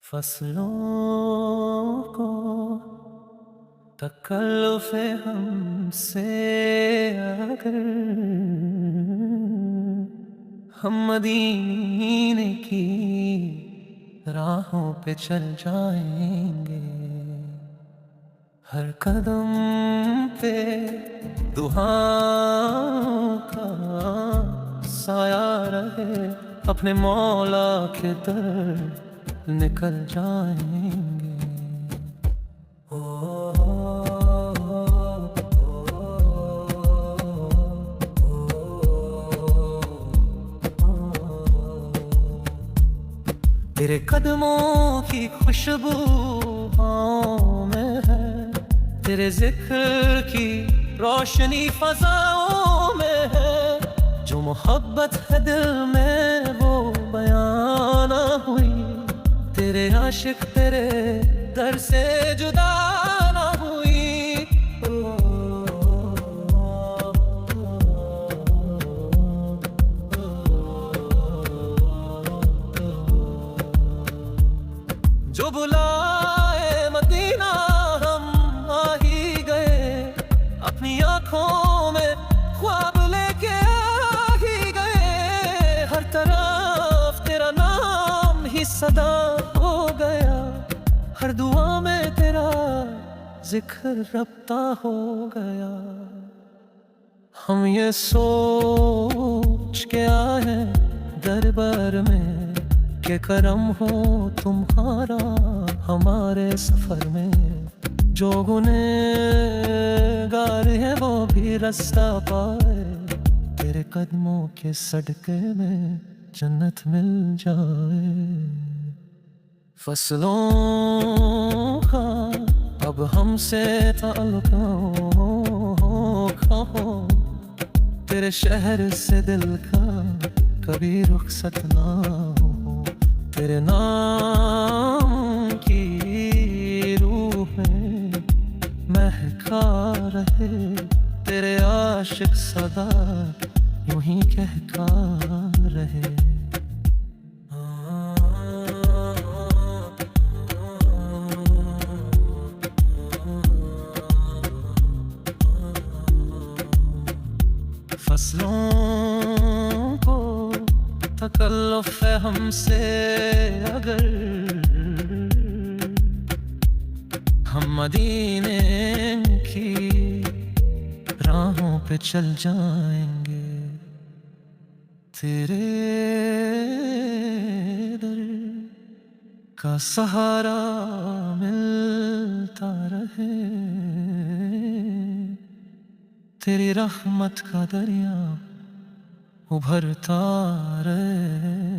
फसलों को तकल्लुफ़ हमसे अगर हम मदीने की राहों पे चल जाएंगे। हर कदम पे दुआओं का साया रहे, अपने मौला के दर निकल जाएंगे। तेरे कदमों की खुशबू हवाओं में है, तेरे जिक्र की रोशनी फज़ाओं में है। जो मोहब्बत है दिल में वो बयां ना हुई, तेरे आशिक तेरे दर से जुदा ना हुई। जो बुलाए मदीना हम आ ही गए, अपनी आंखों में ख्वाब लेके आ ही गए। हर तरफ तेरा नाम ही सदा हो गया, हर दुआ में तेरा जिक्र रब्ता हो गया। हम ये सोच के आए दरबार में के करम हो तुम्हारा हमारे सफर में। जो गुनहगार है वो भी रास्ता पाए, तेरे कदमों के सदके में जन्नत मिल जाए। फसलों का अब हमसे ताल्लुक हो, तेरे शहर से दिल का कभी रुखसत ना हो। तेरे नाम की रूह में महका रहे, तेरे आशिक सदा यूं ही कहका रहे। फसलों को तकल्लुफ़ है हमसे अगर हम मदीने की राहों पे चल जाएंगे। तेरे दर का सहारा मिलता रहे, तेरी रहमत का दरिया उभरता रहे।